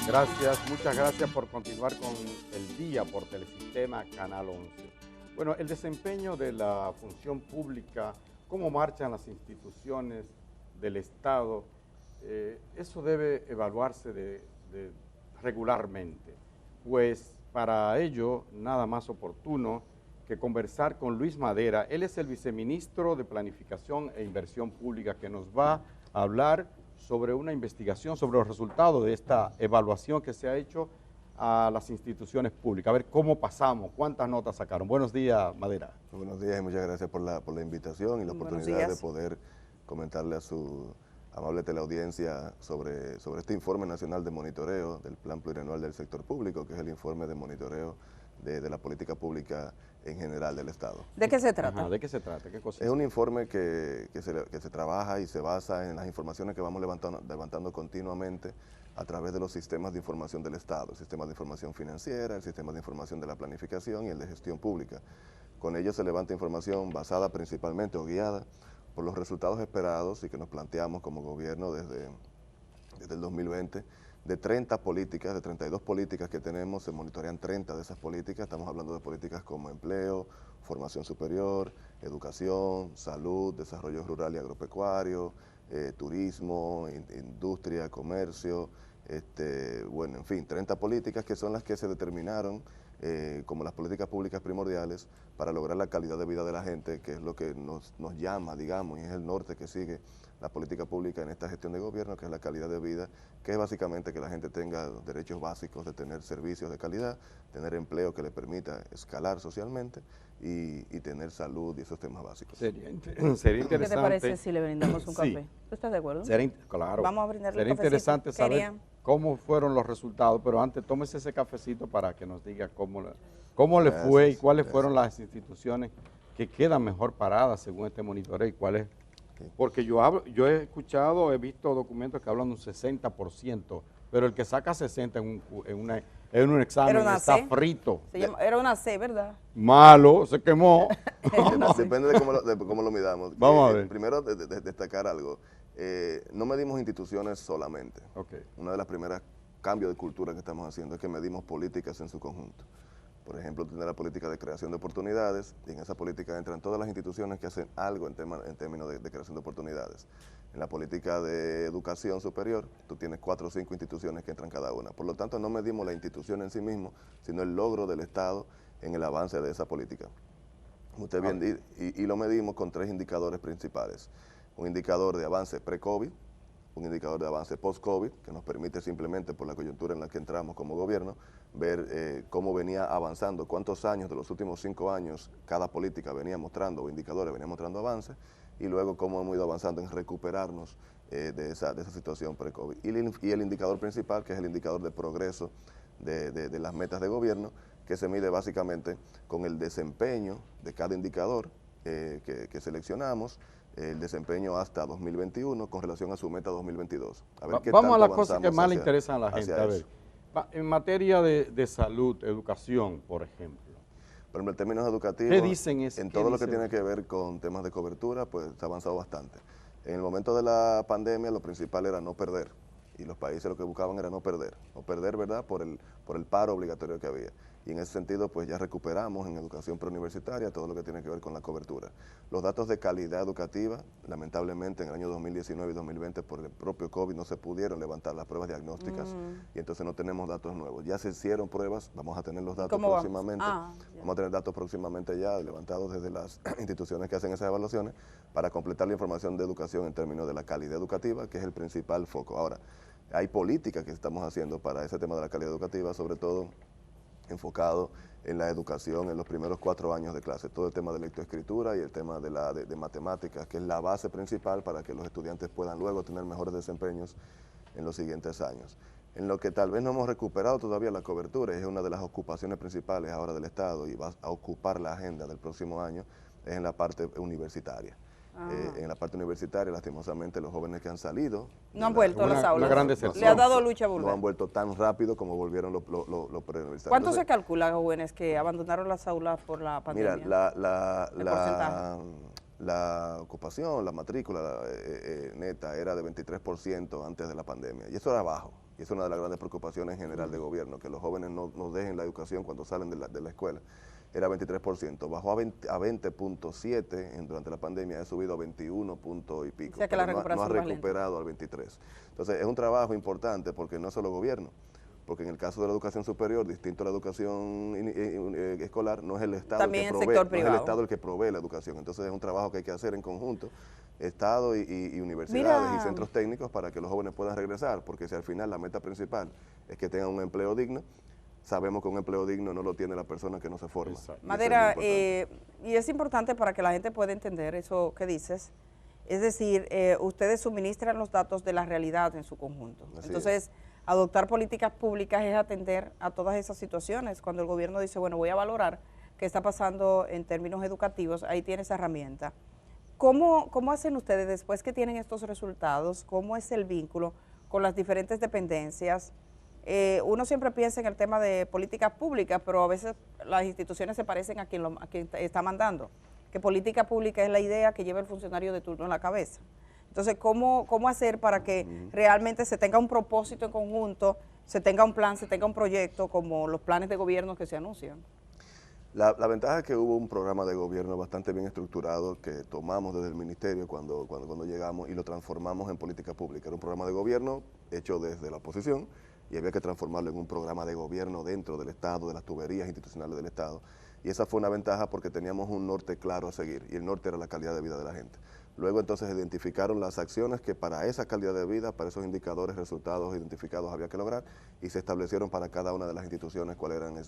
Gracias, muchas gracias por continuar con el día por Telesistema Canal 11. Bueno, el desempeño de la función pública, cómo marchan las instituciones del Estado, eso debe evaluarse regularmente, pues para ello nada más oportuno que conversar con Luis Madera. Él es el viceministro de Planificación e Inversión Pública que nos va a hablar sobre una investigación, sobre los resultados de esta evaluación que se ha hecho a las instituciones públicas. A ver cómo pasamos, cuántas notas sacaron. Buenos días, Madera. Buenos días y muchas gracias por la invitación y la oportunidad de poder comentarle a su amable teleaudiencia sobre este informe nacional de monitoreo del Plan Plurianual del Sector Público, que es el informe de monitoreo de la política pública en general del Estado. ¿De qué se trata? Ajá, ¿de qué se trata? ¿Qué consiste? Es un informe que se trabaja y se basa en las informaciones que vamos levantando continuamente a través de los sistemas de información del Estado, el sistema de información financiera, el sistema de información de la planificación y el de gestión pública. Con ello se levanta información basada principalmente o guiada por los resultados esperados y que nos planteamos como gobierno desde el 2020, de 30 políticas, de 32 políticas que tenemos, se monitorean 30 de esas políticas. Estamos hablando de políticas como empleo, formación superior, educación, salud, desarrollo rural y agropecuario, turismo, industria, comercio, bueno, en fin, 30 políticas que son las que se determinaron como las políticas públicas primordiales para lograr la calidad de vida de la gente, que es lo que nos llama, digamos, y es el norte que sigue la política pública en esta gestión de gobierno, que es la calidad de vida, que es básicamente que la gente tenga derechos básicos de tener servicios de calidad, tener empleo que le permita escalar socialmente y tener salud y esos temas básicos. Sería interesante. ¿Qué te parece si le brindamos un café? Sí. ¿Tú estás de acuerdo? Claro. Vamos a brindarle Sería un cafecito. interesante saber Querían. cómo fueron los resultados, pero antes tómese ese cafecito para que nos diga cómo le fue y cuáles fueron las instituciones que quedan mejor paradas según este monitoreo y cuáles. Porque yo he escuchado, he visto documentos que hablan de un 60%, pero el que saca 60 en un examen está frito. Era una C, ¿verdad? Malo, se quemó. Depende de cómo lo midamos. Vamos a ver. Primero, destacar algo. No medimos instituciones solamente. Okay. Una de las primeras cambios de cultura que estamos haciendo es que medimos políticas en su conjunto. Por ejemplo, tener la política de creación de oportunidades, y en esa política entran todas las instituciones que hacen algo en términos de creación de oportunidades. En la política de educación superior, tú tienes 4 o 5 instituciones que entran cada una. Por lo tanto, no medimos la institución en sí mismo, sino el logro del Estado en el avance de esa política. Usted bien dice, y lo medimos con 3 indicadores principales. Un indicador de avance pre-COVID, un indicador de avance post-COVID, que nos permite simplemente por la coyuntura en la que entramos como gobierno, ver cómo venía avanzando, cuántos años de los últimos 5 años cada política venía mostrando, o indicadores venía mostrando avances, y luego cómo hemos ido avanzando en recuperarnos de esa situación pre-COVID. Y el indicador principal, que es el indicador de progreso de las metas de gobierno, que se mide básicamente con el desempeño de cada indicador que seleccionamos, el desempeño hasta 2021 con relación a su meta 2022. A ver Vamos a las cosas que más le interesan a la gente. A ver, eso. en materia de salud, educación, por ejemplo. Por ejemplo, en términos educativos, ¿Qué dicen en todo lo que tiene que ver con temas de cobertura, pues se ha avanzado bastante. En el momento de la pandemia, lo principal era no perder. Y los países lo que buscaban era no perder, ¿verdad?, por el paro obligatorio que había. Y en ese sentido, pues ya recuperamos en educación preuniversitaria todo lo que tiene que ver con la cobertura. Los datos de calidad educativa, lamentablemente en el año 2019 y 2020 por el propio COVID no se pudieron levantar las pruebas diagnósticas y entonces no tenemos datos nuevos. Ya se hicieron pruebas, vamos a tener los datos próximamente. Vamos a tener datos próximamente ya levantados desde las instituciones que hacen esas evaluaciones para completar la información de educación en términos de la calidad educativa, que es el principal foco. Ahora, hay políticas que estamos haciendo para ese tema de la calidad educativa, sobre todo enfocado en la educación en los primeros 4 años de clase, todo el tema de lectoescritura y el tema de matemáticas, que es la base principal para que los estudiantes puedan luego tener mejores desempeños en los siguientes años. En lo que tal vez no hemos recuperado todavía la cobertura, es una de las ocupaciones principales ahora del Estado y va a ocupar la agenda del próximo año, es en la parte universitaria. En la parte universitaria, lastimosamente, los jóvenes que han salido no han vuelto a las aulas. Le ha dado lucha volver. No han vuelto tan rápido como volvieron los preuniversitarios. ¿Cuánto se calcula, jóvenes, que abandonaron las aulas por la pandemia? Mira, la ocupación, la matrícula neta era de 23% antes de la pandemia. Y eso era bajo. Y es una de las grandes preocupaciones en general de gobierno, que los jóvenes no dejen la educación cuando salen de la escuela. Era 23%, bajó a 20.7 durante la pandemia, ha subido a 21 punto y pico, O sea que la pero no ha recuperación va lenta. recuperado al 23. Entonces es un trabajo importante porque no es solo gobierno, porque en el caso de la educación superior, distinto a la educación escolar, no es el Estado También el que el provee, sector no es el privado. Estado el que provee la educación. Entonces es un trabajo que hay que hacer en conjunto, Estado y universidades Mira, y centros técnicos para que los jóvenes puedan regresar, porque si al final la meta principal es que tengan un empleo digno, sabemos que un empleo digno no lo tiene la persona que no se forma. Exacto. Y eso es muy Madera, importante. y es importante para que la gente pueda entender eso que dices, es decir, ustedes suministran los datos de la realidad en su conjunto. Así Entonces, adoptar políticas públicas es atender a todas esas situaciones. Cuando el gobierno dice, bueno, voy a valorar qué está pasando en términos educativos, ahí tiene esa herramienta. ¿Cómo hacen ustedes después que tienen estos resultados? ¿Cómo es el vínculo con las diferentes dependencias? Uno siempre piensa en el tema de políticas públicas, pero a veces las instituciones se parecen a quien está mandando, que política pública es la idea que lleva el funcionario de turno en la cabeza. Entonces, ¿cómo hacer para que realmente se tenga un propósito en conjunto, se tenga un plan, se tenga un proyecto, como los planes de gobierno que se anuncian? La ventaja es que hubo un programa de gobierno bastante bien estructurado que tomamos desde el ministerio cuando llegamos y lo transformamos en política pública. Era un programa de gobierno hecho desde la oposición y había que transformarlo en un programa de gobierno dentro del Estado, de las tuberías institucionales del Estado. Y esa fue una ventaja porque teníamos un norte claro a seguir y el norte era la calidad de vida de la gente. Luego entonces identificaron las acciones que para esa calidad de vida, para esos indicadores, resultados identificados había que lograr y se establecieron para cada una de las instituciones cuáles eran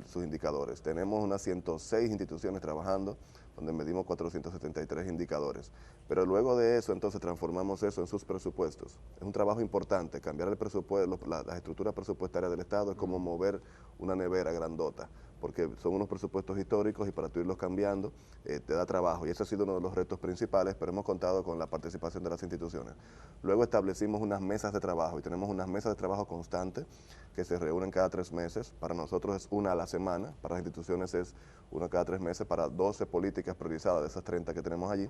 sus indicadores. Tenemos unas 106 instituciones trabajando, donde medimos 473 indicadores. Pero luego de eso, entonces, transformamos eso en sus presupuestos. Es un trabajo importante, cambiar el presupuesto, las estructuras presupuestarias del Estado es como mover una nevera grandota, porque son unos presupuestos históricos y para tú irlos cambiando te da trabajo. Y ese ha sido uno de los retos principales, pero hemos contado con la participación de las instituciones. Luego establecimos unas mesas de trabajo y tenemos unas mesas de trabajo constantes que se reúnen cada 3 meses. Para nosotros es una a la semana, para las instituciones es una cada 3 meses, para 12 políticas priorizadas de esas 30 que tenemos allí.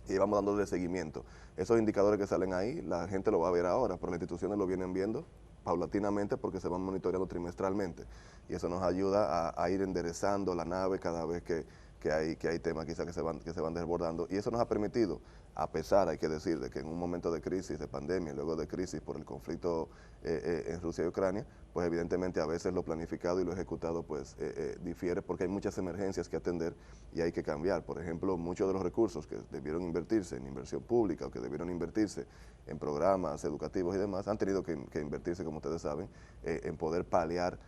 Y vamos dándole seguimiento. Esos indicadores que salen ahí, la gente lo va a ver ahora, pero las instituciones lo vienen viendo paulatinamente porque se van monitoreando trimestralmente. Y eso nos ayuda a ir enderezando la nave cada vez que hay temas quizás que se van desbordando. Y eso nos ha permitido, a pesar, hay que decir, de que en un momento de crisis, de pandemia, luego de crisis por el conflicto en Rusia y Ucrania, pues evidentemente a veces lo planificado y lo ejecutado pues difiere porque hay muchas emergencias que atender y hay que cambiar. Por ejemplo, muchos de los recursos que debieron invertirse en inversión pública o que debieron invertirse en programas educativos y demás, han tenido que invertirse, como ustedes saben, en poder paliar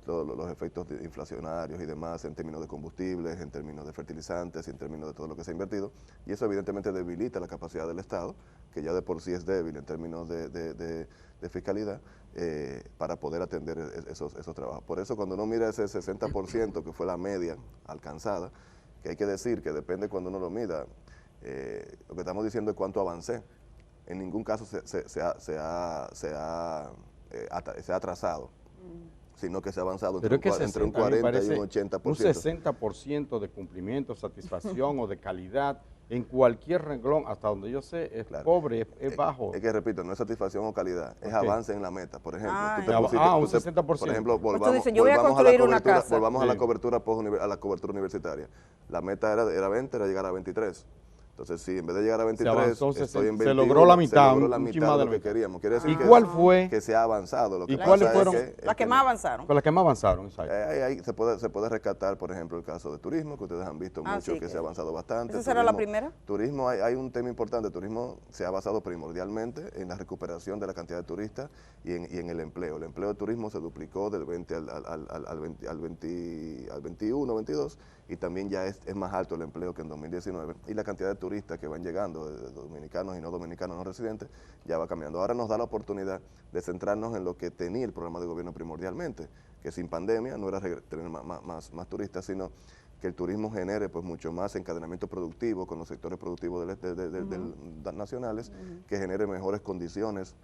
todos los efectos inflacionarios y demás en términos de combustibles, en términos de fertilizantes y en términos de todo lo que se ha invertido. Y eso evidentemente debilita la capacidad del Estado, que ya de por sí es débil en términos de fiscalidad, para poder atender esos trabajos. Por eso cuando uno mira ese 60% que fue la media alcanzada, que hay que decir que depende cuando uno lo mida, lo que estamos diciendo es cuánto avancé. En ningún caso se ha atrasado, sino que se ha avanzado entre un 40 y un 80%. Un 60% de cumplimiento, satisfacción o de calidad en cualquier renglón, hasta donde yo sé, es Claro. Pobre, es bajo. Es que repito, no es satisfacción o calidad, es avance en la meta. Por ejemplo, un 60%. Por ejemplo, Pues tú dices, yo voy a construir una casa. volvamos Sí. a la cobertura universitaria. La meta era 20, era llegar a 23. Entonces, sí, en vez de llegar a 23, avanzó, estoy en 21, se logró la mitad, se logró la un mitad chin más de de lo la que mitad. queríamos. Quiere decir ¿Y cuál fue? que se ha avanzado. Lo que ¿Y pasa cuáles es fueron? Las que más avanzaron. Con las que más avanzaron, exacto. Ahí se puede rescatar, por ejemplo, el caso de turismo, que ustedes han visto mucho, sí, que se ha avanzado bastante. ¿Esa será la primera? Turismo, hay un tema importante. Turismo se ha basado primordialmente en la recuperación de la cantidad de turistas y en el empleo. El empleo de turismo se duplicó del 20 al 21, 22, y también ya es más alto el empleo que en 2019. Y la cantidad de turistas que van llegando, de dominicanos y no dominicanos no residentes, ya va cambiando. Ahora nos da la oportunidad de centrarnos en lo que tenía el programa de gobierno primordialmente, que sin pandemia no era tener más turistas, sino que el turismo genere pues mucho más encadenamiento productivo con los sectores productivos nacionales, que genere mejores condiciones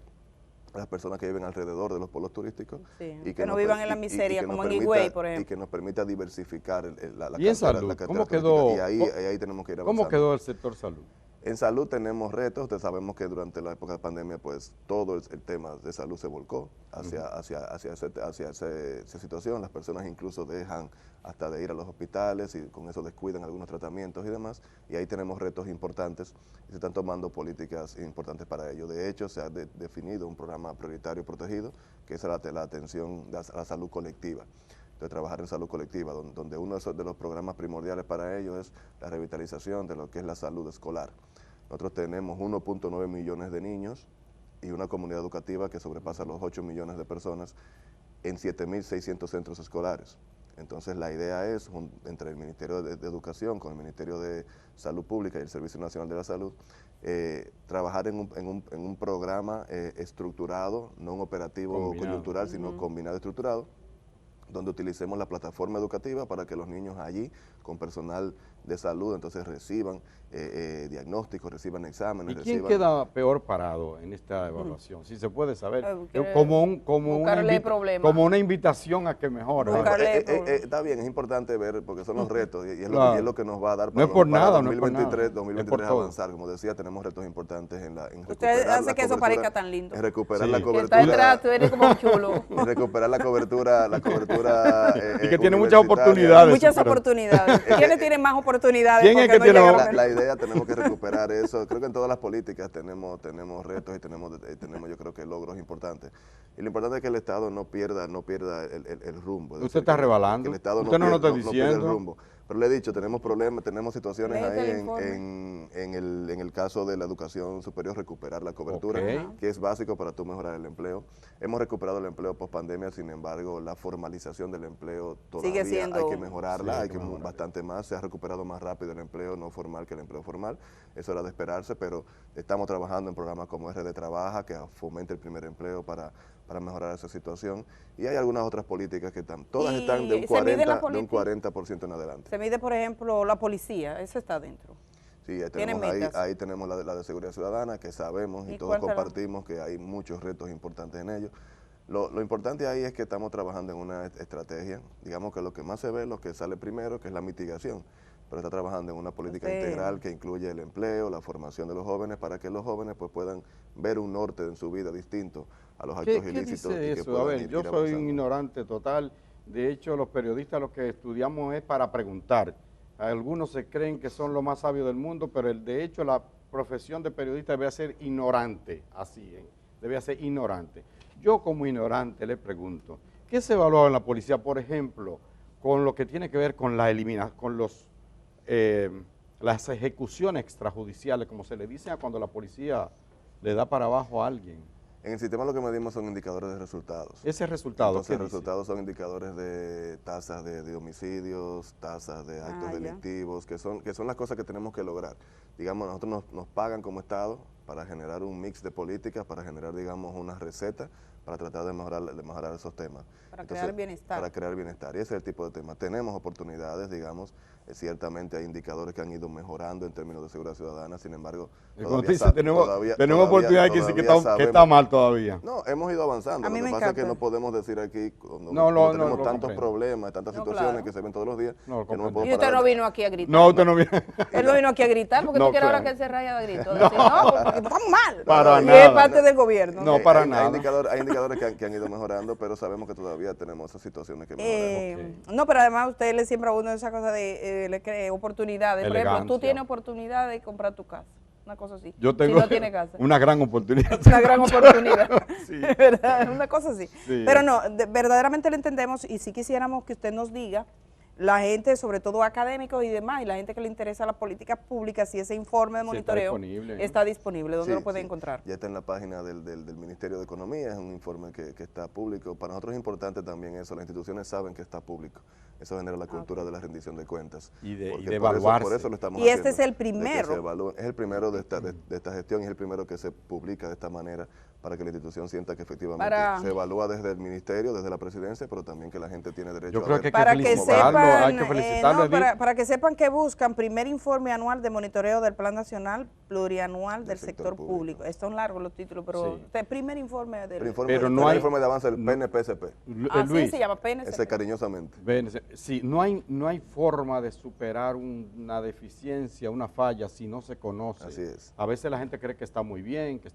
a las personas que viven alrededor de los polos turísticos. Sí, y que no vivan en la miseria, como en Higüey, por ejemplo. Y que nos permita diversificar la ¿Y en salud? cartera ¿Cómo turística. quedó? Y ahí tenemos que ir avanzando. ¿Cómo quedó el sector salud? En salud tenemos retos, sabemos que durante la época de pandemia pues todo el tema de salud se volcó hacia esa situación, las personas incluso dejan hasta de ir a los hospitales y con eso descuidan algunos tratamientos y demás, y ahí tenemos retos importantes y se están tomando políticas importantes para ello. De hecho, se ha definido un programa prioritario protegido, que es la atención a la salud colectiva. De trabajar en salud colectiva, donde uno de los programas primordiales para ello es la revitalización de lo que es la salud escolar. Nosotros tenemos 1.9 millones de niños y una comunidad educativa que sobrepasa los 8 millones de personas en 7.600 centros escolares. Entonces la idea es, entre el Ministerio de Educación, con el Ministerio de Salud Pública y el Servicio Nacional de la Salud, trabajar en un programa estructurado, no un operativo coyuntural, sino combinado estructurado, donde utilicemos la plataforma educativa para que los niños allí, con personal de salud, entonces reciban diagnósticos, reciban exámenes. ¿Y quién queda peor parado en esta evaluación? Si se puede saber, como una invitación a que mejore. Está bien, es importante ver, porque son los retos, y es lo que nos va a dar para, 2023 avanzar. Como decía, tenemos retos importantes en recuperar. Usted hace que eso parezca tan lindo. En recuperar la cobertura. Está atrás, tú eres como un chulo. En recuperar la cobertura y que tiene muchas oportunidades. Muchas oportunidades. ¿Quiénes tienen más oportunidades? ¿Quién es que tiene la idea? Tenemos que recuperar eso. Creo que en todas las políticas tenemos retos y tenemos yo creo que logros importantes. Y lo importante es que el Estado no pierda el rumbo. Usted está rebalando. Que el Estado usted no lo está no pierda el diciendo. rumbo. Pero le he dicho, tenemos problemas, tenemos situaciones ahí en el caso de la educación superior, recuperar la cobertura, que es básico para tú mejorar el empleo. Hemos recuperado el empleo post pandemia, sin embargo, la formalización del empleo todavía hay que mejorarla, hay que bastante más. Se ha recuperado más rápido el empleo no formal que el empleo formal. Eso era de esperarse, pero estamos trabajando en programas como RD Trabaja, que fomente el primer empleo para mejorar esa situación. Y hay algunas otras políticas que todas están de un 40% en adelante. Se mide, por ejemplo, la policía, eso está dentro. Sí, ahí tenemos la de seguridad ciudadana, que sabemos y todos compartimos que hay muchos retos importantes en ello. Lo importante ahí es que estamos trabajando en una estrategia, digamos que lo que más se ve, lo que sale primero, que es la mitigación, pero está trabajando en una política integral que incluye el empleo, la formación de los jóvenes, para que los jóvenes pues puedan ver un norte en su vida distinto a los actos ilícitos. ¿Qué dice eso? A ver, yo soy un ignorante total. De hecho, los periodistas lo que estudiamos es para preguntar. Algunos se creen que son los más sabios del mundo, pero de hecho la profesión de periodista debe ser ignorante, debe ser ignorante. Yo como ignorante le pregunto, ¿qué se evalúa en la policía, por ejemplo, con lo que tiene que ver con la eliminación, las ejecuciones extrajudiciales, como se le dice a cuando la policía le da para abajo a alguien? En el sistema lo que medimos son indicadores de resultados. ¿Ese resultado? Entonces, los resultados son indicadores de tasas de homicidios, tasas de actos delictivos, que son las cosas que tenemos que lograr. Digamos, nosotros nos pagan como Estado para generar un mix de políticas, para generar, digamos, una receta para tratar de mejorar esos temas. Para crear bienestar. Para crear bienestar, y ese es el tipo de tema. Tenemos oportunidades, digamos, ciertamente hay indicadores que han ido mejorando en términos de seguridad ciudadana, sin embargo, tenemos oportunidades que está mal todavía. No, hemos ido avanzando. Lo que pasa es que no podemos decir aquí, tenemos tantos problemas, tantas situaciones que se ven todos los días, que no me puedo y usted no vino aquí a gritar. No, usted no vino. Él no vino aquí a gritar, porque tú quieres ahora que él se raya de grito. No, porque estamos mal. Para y nada. es parte del gobierno. No, para nada. Hay indicadores que han ido mejorando, pero sabemos que todavía tenemos esas situaciones que mejorar. No, pero además usted le siembra a uno esa cosa de le cree oportunidades. Por ejemplo, tú tienes oportunidad de comprar tu casa. Una cosa así. Yo tengo si no tiene casa. una gran oportunidad. Una gran oportunidad. Sí. ¿Verdad? Una cosa así. Sí. Pero no, verdaderamente lo entendemos y sí quisiéramos que usted nos diga, la gente, sobre todo académicos y demás, y la gente que le interesa las políticas públicas, si ese informe de monitoreo está disponible, ¿dónde lo puede encontrar? Ya está en la página del Ministerio de Economía, es un informe que está público. Para nosotros es importante también eso, las instituciones saben que está público. Eso genera la cultura de la rendición de cuentas. Y de evaluarse. Por eso lo estamos haciendo. Y este es el primero. Es el primero de esta gestión y es el primero que se publica de esta manera para que la institución sienta que efectivamente se evalúa desde el ministerio, desde la presidencia, pero también que la gente tiene derecho Yo creo a ver. que hay que felicitarlo, hay que felicitarlo. Para que sepan que buscan primer informe anual de monitoreo del Plan Nacional Plurianual del Sector Público. Están largos los títulos, pero primer informe del... Pero no hay informe de avance del PNPSP. Así se llama, PNPSP. Ese cariñosamente. Sí, no hay forma de superar una deficiencia, una falla, si no se conoce. Así es. A veces la gente cree que está muy bien, que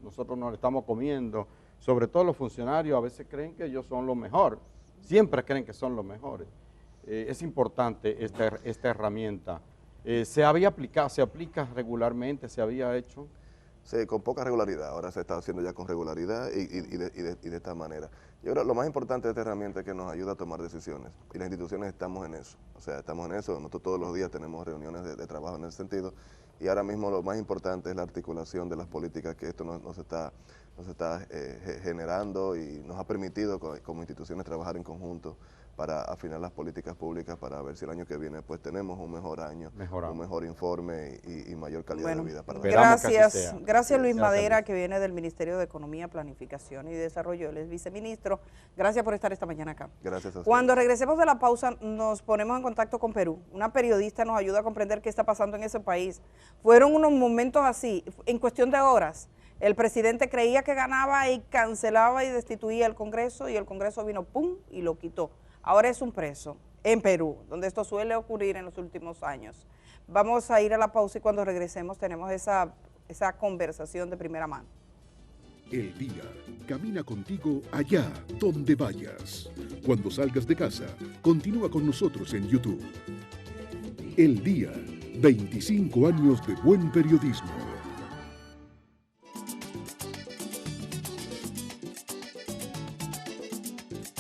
nosotros no le estamos comiendo. Sobre todo los funcionarios a veces creen que ellos son lo mejor. Siempre creen que son los mejores. Es importante esta herramienta. Se aplica regularmente, se había hecho. Sí, con poca regularidad, ahora se está haciendo ya con regularidad y de esta manera. Y ahora lo más importante de esta herramienta es que nos ayuda a tomar decisiones y las instituciones estamos en eso, estamos en eso, nosotros todos los días tenemos reuniones de trabajo en ese sentido y ahora mismo lo más importante es la articulación de las políticas que esto nos está generando y nos ha permitido como instituciones trabajar en conjunto para afinar las políticas públicas para ver si el año que viene pues tenemos un mejor año, un mejor informe y mayor calidad de vida para nosotros. Gracias Luis Madera, que viene del Ministerio de Economía, Planificación y Desarrollo, él es viceministro. Gracias por estar esta mañana acá. Gracias a ustedes. Cuando regresemos de la pausa nos ponemos en contacto con Perú. Una periodista nos ayuda a comprender qué está pasando en ese país. Fueron unos momentos así, en cuestión de horas. El presidente creía que ganaba y cancelaba y destituía el Congreso y el Congreso vino, ¡pum!, y lo quitó. Ahora es un preso en Perú, donde esto suele ocurrir en los últimos años. Vamos a ir a la pausa y cuando regresemos tenemos esa conversación de primera mano. El día camina contigo allá donde vayas. Cuando salgas de casa, continúa con nosotros en YouTube. El día, 25 años de buen periodismo.